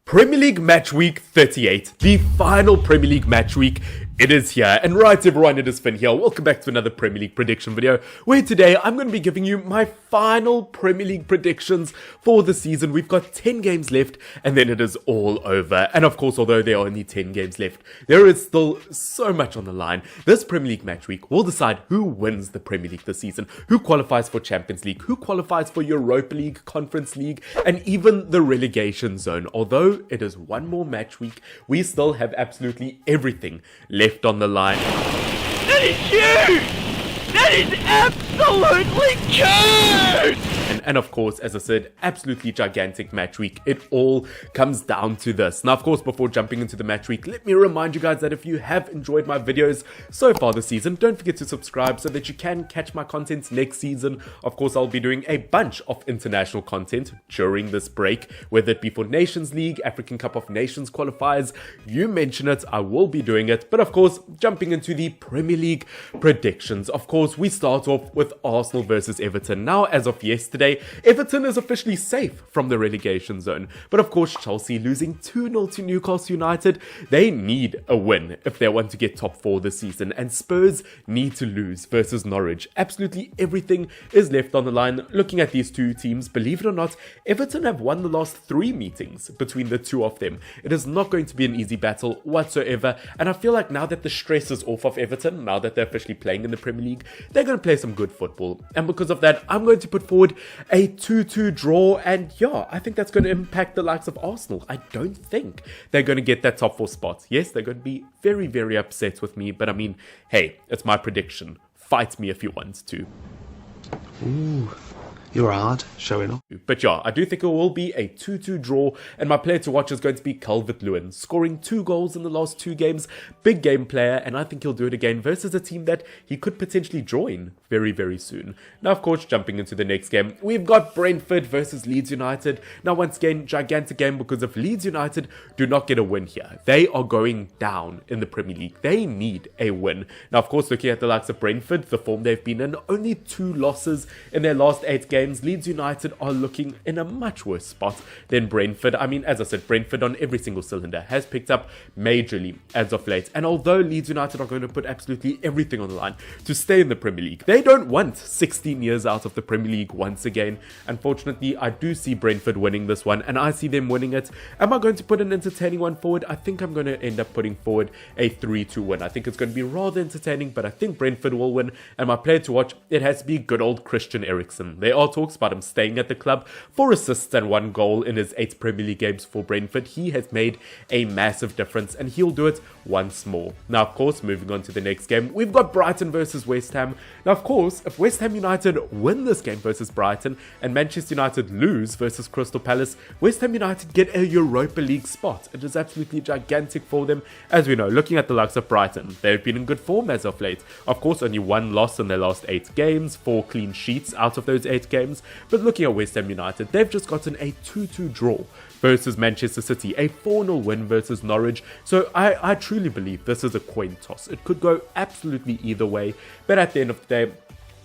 Premier League match week 38, the final Premier League match week. It is here, and right everyone, it is Finn here. Welcome back to another Premier League prediction video, where today I'm going to be giving you my final Premier League predictions for the season. We've got 10 games left, and then it is all over. And of course, although there are only 10 games left, there is still so much on the line. This Premier League match week will decide who wins the Premier League this season, who qualifies for Champions League, who qualifies for Europa League, Conference League, and even the relegation zone. Although it is one more match week, we still have absolutely everything left on the line. That is huge! That is absolutely huge! And of course, as I said, absolutely gigantic match week. It all comes down to this. Now, of course, before jumping into the match week, let me remind you guys that if you have enjoyed my videos so far this season, don't forget to subscribe so that you can catch my content next season. Of course, I'll be doing a bunch of international content during this break, whether it be for Nations League, African Cup of Nations qualifiers. You mention it, I will be doing it. But of course, jumping into the Premier League predictions. Of course, we start off with Arsenal versus Everton. Now, as of yesterday, Everton is officially safe from the relegation zone. But of course, Chelsea losing 2-0 to Newcastle United. They need a win if they want to get top 4 this season. And Spurs need to lose versus Norwich. Absolutely everything is left on the line. Looking at these two teams, believe it or not, Everton have won the last 3 meetings between the two of them. It is not going to be an easy battle whatsoever. And I feel like now that the stress is off of Everton, now that they're officially playing in the Premier League, they're going to play some good football. And because of that, I'm going to put forward a 2-2 draw, and yeah, I think that's going to impact the likes of Arsenal. I don't think they're going to get that top 4 spot. Yes, they're going to be very, very upset with me, but I mean, hey, it's my prediction. Fight me if you want to. Ooh, you're hard, showing off. But yeah, I do think it will be a 2-2 draw, and my player to watch is going to be Calvert-Lewin, scoring 2 goals in the last 2 games. Big game player, and I think he'll do it again versus a team that he could potentially join very, very soon. Now, of course, jumping into the next game, we've got Brentford versus Leeds United. Now, once again, gigantic game, because if Leeds United do not get a win here, they are going down in the Premier League. They need a win. Now, of course, looking at the likes of Brentford, the form they've been in, only 2 losses in their last 8 games. Leeds United are looking in a much worse spot than Brentford. I mean, as I said, Brentford on every single cylinder has picked up majorly as of late. And although Leeds United are going to put absolutely everything on the line to stay in the Premier League, they don't want 16 years out of the Premier League once again. Unfortunately, I do see Brentford winning this one, and I see them winning it. Am I going to put an entertaining one forward? I think I'm going to end up putting forward a 3-2 win. I think it's going to be rather entertaining, but I think Brentford will win. And my player to watch, it has to be good old Christian Eriksen. There are talks about him staying at the club. 4 assists and 1 goal in his 8 Premier League games for Brentford. He has made a massive difference, and he'll do it once more. Now, of course, moving on to the next game, we've got Brighton versus West Ham. Now, of course, if West Ham United win this game versus Brighton and Manchester United lose versus Crystal Palace, West Ham United get a Europa League spot. It is absolutely gigantic for them. As we know, looking at the likes of Brighton, they've been in good form as of late. Of course, only 1 loss in their last 8 games, 4 clean sheets out of those 8 games. But looking at West Ham United, they've just gotten a 2-2 draw versus Manchester City, a 4-0 win versus Norwich. So I truly believe this is a coin toss. It could go absolutely either way, but at the end of the day,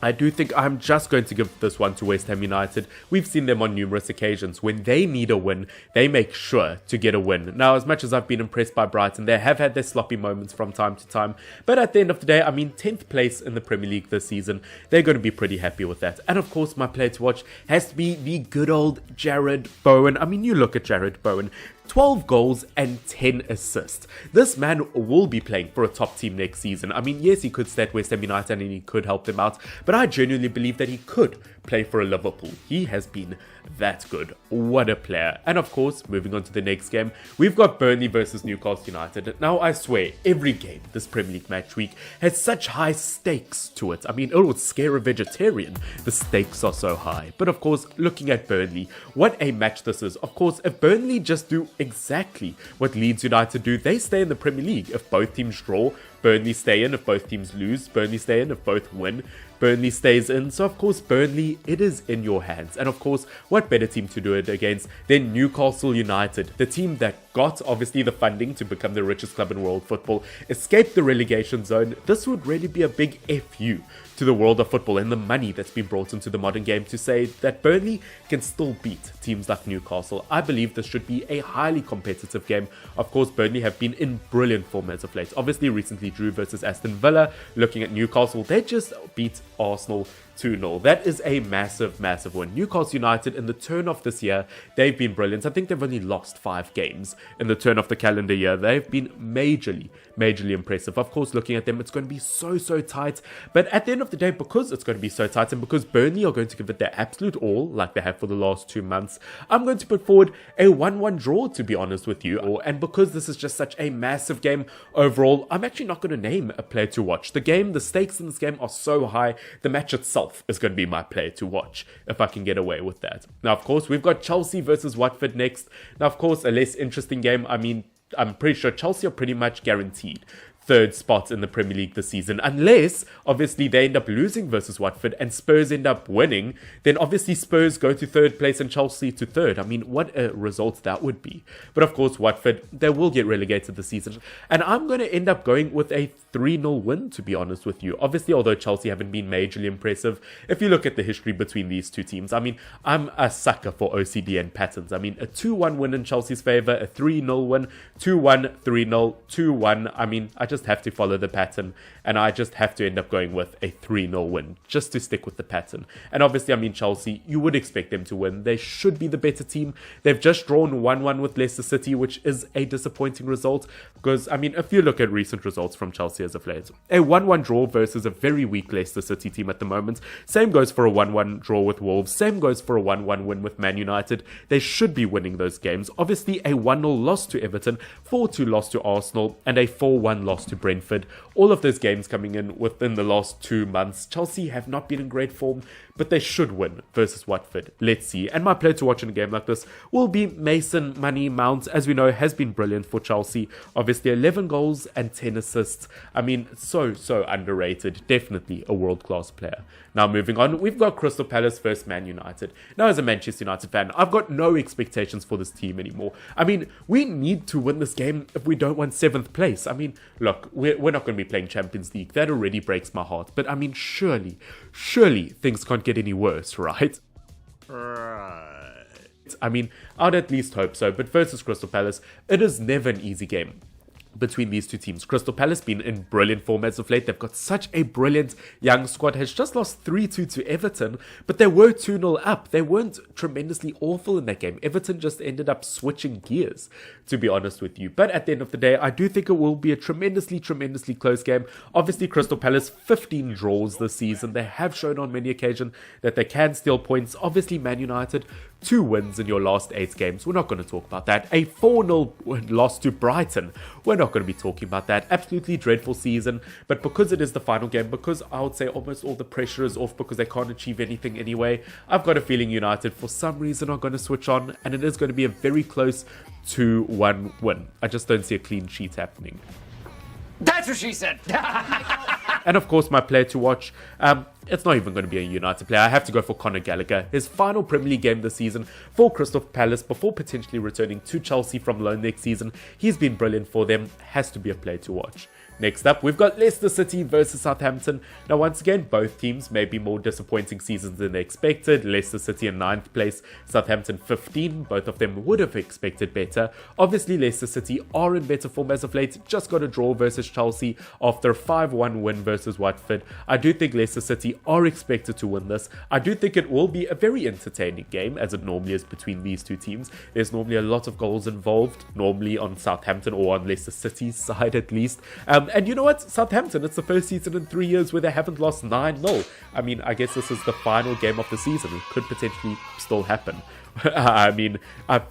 I do think I'm just going to give this one to West Ham United. We've seen them on numerous occasions. When they need a win, they make sure to get a win. Now, as much as I've been impressed by Brighton, they have had their sloppy moments from time to time. But at the end of the day, I mean, 10th place in the Premier League this season, they're going to be pretty happy with that. And of course, my player to watch has to be the good old Jarrod Bowen. I mean, you look at Jarrod Bowen. 12 goals and 10 assists. This man will be playing for a top team next season. I mean, yes, he could stay at West Ham United and he could help them out, but I genuinely believe that he could play for a Liverpool. He has been that good. What a player. And of course, moving on to the next game, we've got Burnley versus Newcastle United. Now, I swear, every game this Premier League match week has such high stakes to it. I mean, it would scare a vegetarian. The stakes are so high. But of course, looking at Burnley, what a match this is. Of course, if Burnley just do exactly what Leeds United do, they stay in the Premier League. If both teams draw, Burnley stay in. If both teams lose, Burnley stay in. If both win, Burnley stays in. So of course, Burnley, it is in your hands. And of course, what better team to do it against than Newcastle United, the team that got obviously the funding to become the richest club in world football, escaped the relegation zone. This would really be a big FU to the world of football and the money that's been brought into the modern game to say that Burnley can still beat teams like Newcastle. I believe this should be a highly competitive game. Of course, Burnley have been in brilliant form as of late. Obviously, recently drew versus Aston Villa. Looking at Newcastle, they just beat Arsenal 2-0. That is a massive, massive win. Newcastle United in the turn of this year, they've been brilliant. I think they've only lost 5 games in the turn of the calendar year. They've been majorly impressive. Of course, looking at them, it's going to be so tight. But at the end of the day, because it's going to be so tight and because Burnley are going to give it their absolute all, like they have for the last 2 months, I'm going to put forward a 1-1 draw, to be honest with you. And because this is just such a massive game overall, I'm actually not going to name a player to watch. The stakes in this game are so high. The match itself is going to be my player to watch if I can get away with that. Now, of course, we've got Chelsea versus Watford next. Now, of course, a less interesting game. I mean, I'm pretty sure Chelsea are pretty much guaranteed 3rd spot in the Premier League this season, unless obviously they end up losing versus Watford and Spurs end up winning. Then obviously Spurs go to 3rd place and Chelsea to 3rd. I mean, what a result that would be. But of course, Watford, they will get relegated this season, and I'm going to end up going with a 3-0 win, to be honest with you. Obviously, although Chelsea haven't been majorly impressive, if you look at the history between these two teams, I mean, I'm a sucker for OCD and patterns. I mean, a 2-1 win in Chelsea's favour, a 3-0 win, 2-1, 3-0, 2-1. I mean, I just have to follow the pattern, and I just have to end up going with a 3-0 win, just to stick with the pattern. And obviously, I mean, Chelsea, you would expect them to win. They should be the better team. They've just drawn 1-1 with Leicester City, which is a disappointing result, because, I mean, if you look at recent results from Chelsea as of late, a 1-1 draw versus a very weak Leicester City team at the moment. Same goes for a 1-1 draw with Wolves. Same goes for a 1-1 win with Man United. They should be winning those games. Obviously, a 1-0 loss to Everton, 4-2 loss to Arsenal, and a 4-1 loss to Brentford. All of those games coming in within the last 2 months. Chelsea have not been in great form, but they should win versus Watford. Let's see. And my player to watch in a game like this will be Mason Money Mount. As we know, has been brilliant for Chelsea. Obviously, 11 goals and 10 assists. I mean, so underrated. Definitely a world-class player. Now, moving on, we've got Crystal Palace versus Man United. Now, as a Manchester United fan, I've got no expectations for this team anymore. I mean, we need to win this game if we don't want 7th place. I mean, look, we're not going to be playing Champions League. That already breaks my heart. But I mean, surely things can't get any worse, right? Right. I mean, I'd at least hope so. But versus Crystal Palace, it is never an easy game between these two teams. Crystal Palace been in brilliant form as of late. They've got such a brilliant young squad. Has just lost 3-2 to Everton, but they were 2-0 up. They weren't tremendously awful in that game. Everton just ended up switching gears, to be honest with you. But at the end of the day, I do think it will be a tremendously close game. Obviously, Crystal Palace, 15 draws this season. They have shown on many occasions that they can steal points. Obviously, Man United, 2 wins in your last 8 games. We're not going to talk about that. A 4-0 loss to Brighton. We're not going to be talking about that. Absolutely dreadful season. But because it is the final game, because I would say almost all the pressure is off because they can't achieve anything anyway, I've got a feeling United, for some reason, are going to switch on. And it is going to be a very close 2-1 win. I just don't see a clean sheet happening. That's what she said. And of course, my player to watch, it's not even going to be a United player. I have to go for Conor Gallagher. His final Premier League game this season for Crystal Palace before potentially returning to Chelsea from loan next season. He's been brilliant for them. Has to be a player to watch. Next up, we've got Leicester City versus Southampton. Now, once again, both teams may be more disappointing seasons than they expected. Leicester City in 9th place, Southampton 15. Both of them would have expected better. Obviously, Leicester City are in better form as of late. Just got a draw versus Chelsea after a 5-1 win versus Watford. I do think Leicester City are expected to win this. I do think it will be a very entertaining game, as it normally is between these two teams. There's normally a lot of goals involved, normally on Southampton or on Leicester City's side at least. And you know what? Southampton, it's the first season in 3 years where they haven't lost 9-0. I mean, I guess this is the final game of the season. It could potentially still happen. I mean,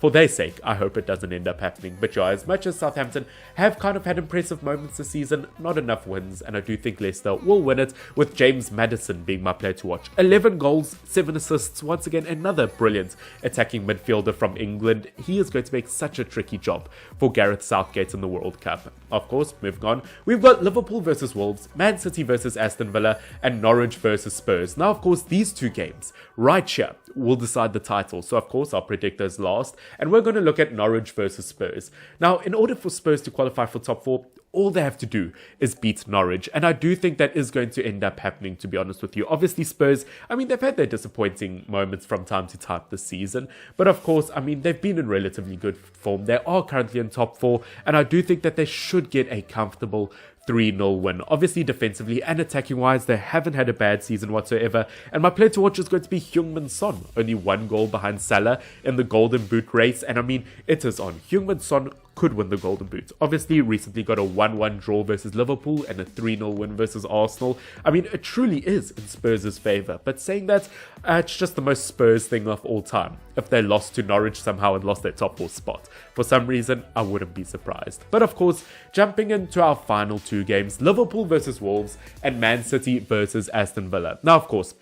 for their sake, I hope it doesn't end up happening. But yeah, as much as Southampton have kind of had impressive moments this season, not enough wins, and I do think Leicester will win it, with James Maddison being my player to watch. 11 goals, 7 assists, once again, another brilliant attacking midfielder from England. He is going to make such a tricky job for Gareth Southgate in the World Cup. Of course, moving on, we've got Liverpool versus Wolves, Man City versus Aston Villa, and Norwich versus Spurs. Now, of course, these two games right here will decide the title. So, of course, I'll predict those last. And we're going to look at Norwich versus Spurs. Now, in order for Spurs to qualify for top 4, all they have to do is beat Norwich. And I do think that is going to end up happening, to be honest with you. Obviously, Spurs, I mean, they've had their disappointing moments from time to time this season. But of course, I mean, they've been in relatively good form. They are currently in top 4. And I do think that they should get a comfortable 3-0 win. Obviously, defensively and attacking-wise, they haven't had a bad season whatsoever. And my player to watch is going to be Heung-min Son, only 1 goal behind Salah in the Golden Boot race. And I mean, it is on. Heung-min Son could win the Golden Boot. Obviously, recently got a 1-1 draw versus Liverpool and a 3-0 win versus Arsenal. I mean, it truly is in Spurs' favour. But saying that, it's just the most Spurs thing of all time. If they lost to Norwich somehow and lost their top 4 spot. For some reason, I wouldn't be surprised. But of course, jumping into our final 2 games, Liverpool versus Wolves and Man City versus Aston Villa. Now, of course,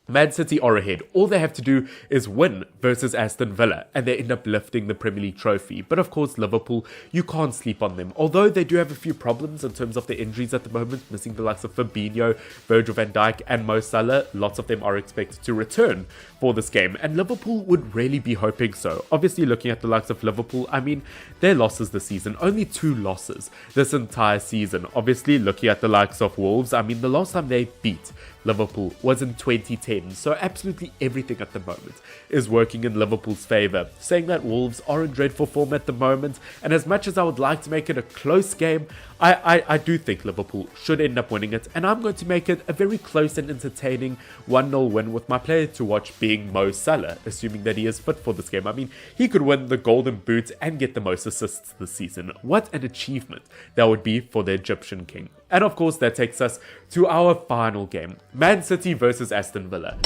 Man City are ahead. All they have to do is win versus Aston Villa and they end up lifting the Premier League trophy. But of course, Liverpool, you can't sleep on them. Although they do have a few problems in terms of their injuries at the moment, missing the likes of Fabinho, Virgil van Dijk and Mo Salah. Lots of them are expected to return for this game. And Liverpool would really be hoping so. Obviously, looking at the likes of Liverpool, I mean, their losses this season, only 2 losses this entire season. Obviously, looking at the likes of Wolves, I mean, the last time they beat Liverpool was in 2010, so absolutely everything at the moment is working in Liverpool's favour. Saying that Wolves are in dreadful form at the moment, and as much as I would like to make it a close game, I do think Liverpool should end up winning it, and I'm going to make it a very close and entertaining 1-0 win with my player to watch being Mo Salah, assuming that he is fit for this game. I mean, he could win the Golden Boot and get the most assists this season. What an achievement that would be for the Egyptian king. And of course, that takes us to our final game, Man City versus Aston Villa.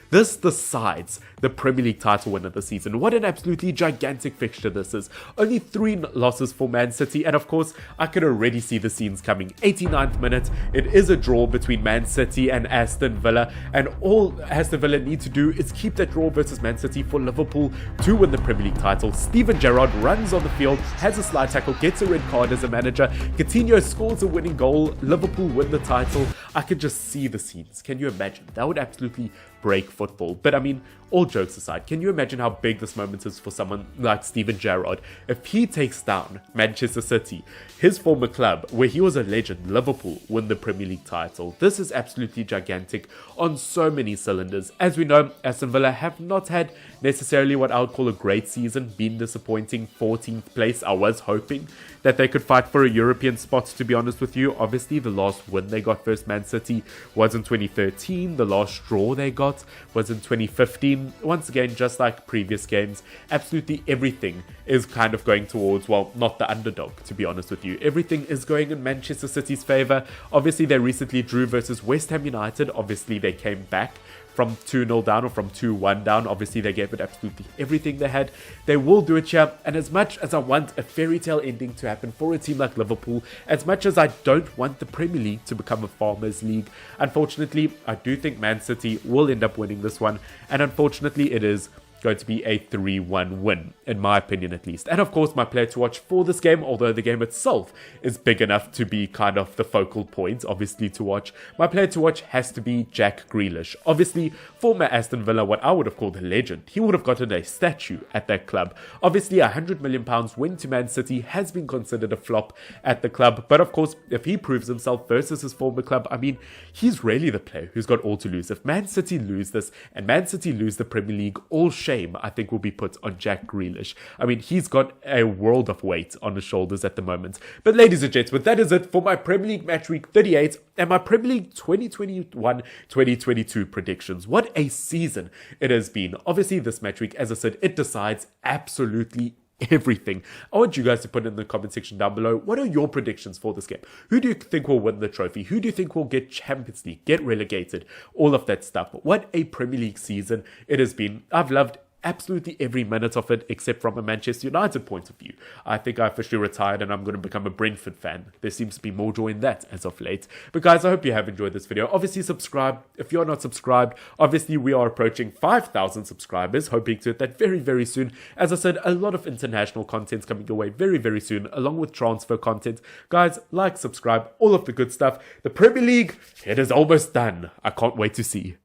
This decides the Premier League title winner this season. What an absolutely gigantic fixture this is. Only 3 losses for Man City, and of course, I could already see the scenes coming. 89th minute, it is a draw between Man City and Aston Villa, and all Aston Villa need to do is keep that draw versus Man City for Liverpool to win the Premier League title. Steven Gerrard runs on the field, has a slide tackle, gets a red card as a manager. Coutinho scores a winning goal. Liverpool win the title. I could just see the scenes. Can you imagine? That would absolutely break football. But I mean, all jokes aside, can you imagine how big this moment is for someone like Steven Gerrard? If he takes down Manchester City, his former club, where he was a legend, Liverpool, win the Premier League title. This is absolutely gigantic on so many cylinders. As we know, Aston Villa have not had necessarily what I would call a great season, been disappointing. 14th place. I was hoping that they could fight for a European spot, to be honest with you. Obviously, the last win they got versus Man City was in 2013. The last draw they got was in 2015. Once again, just like previous games, absolutely everything is kind of going towards, well, not the underdog, to be honest with you. Everything is going in Manchester City's favour. Obviously, they recently drew versus West Ham United. Obviously, they came back from 2-0 down or from 2-1 down. Obviously, they gave it absolutely everything they had. They will do it here. And as much as I want a fairy tale ending to happen for a team like Liverpool, as much as I don't want the Premier League to become a farmers' league, unfortunately, I do think Man City will end up winning this one. And unfortunately, it is going to be a 3-1 win, in my opinion at least. And of course, my player to watch for this game, although the game itself is big enough to be kind of the focal point, obviously, to watch, my player to watch has to be Jack Grealish. Obviously, former Aston Villa, what I would have called a legend. He would have gotten a statue at that club. Obviously, £100 million win to Man City has been considered a flop at the club. But of course, if he proves himself versus his former club, I mean, he's really the player who's got all to lose. If Man City lose this and Man City lose the Premier League, all shame, I think, will be put on Jack Grealish. I mean, he's got a world of weight on his shoulders at the moment. But ladies and gentlemen, that is it for my Premier League Match Week 38 and my Premier League 2021-2022 predictions. What a season it has been. Obviously, this match week, as I said, it decides absolutely everything. I want you guys to put in the comment section down below, what are your predictions for this game? Who do you think will win the trophy? Who do you think will get Champions League, get relegated? All of that stuff. What a Premier League season it has been. I've loved absolutely every minute of it, except from a Manchester United point of view. I think I officially retired and I'm going to become a Brentford fan. There seems to be more joy in that as of late. But guys, I hope you have enjoyed this video. Obviously, subscribe if you're not subscribed. Obviously, we are approaching 5,000 subscribers, hoping to hit that very, very soon. As I said, a lot of international content coming your way very, very soon, along with transfer content. Guys, like, subscribe, all of the good stuff. The Premier League, it is almost done. I can't wait to see.